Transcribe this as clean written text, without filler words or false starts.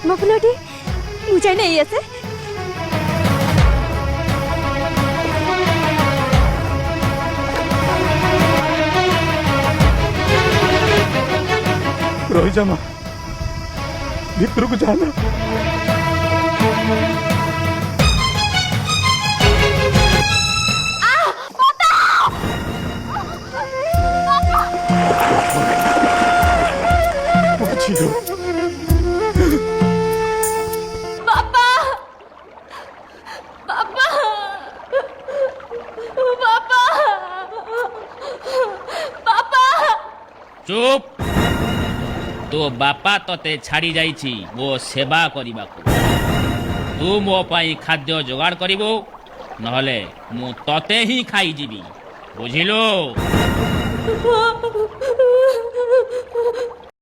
ପଦ୍ମଫୁଲଟି ମୁଁ ଯାଇ ନେଇ ଆସେ। ରହିଯା ମା, ଭିତରକୁ ଯା ନା। ଝିଅ ବାପା ବାପା ବାପା ବାପା। চুপ। তো বাপা তোতে ছাড়ি যাইছি ମୋ ସେବା କରିବାକୁ। ତୁ ମୋ ପାଇଁ ଖାଦ୍ୟ ଯୋଗାଡ଼ କରିବୁ, ନହେଲେ ମୁଁ ତତେ ହିଁ ଖାଇଯିବି, ବୁଝିଲୁ?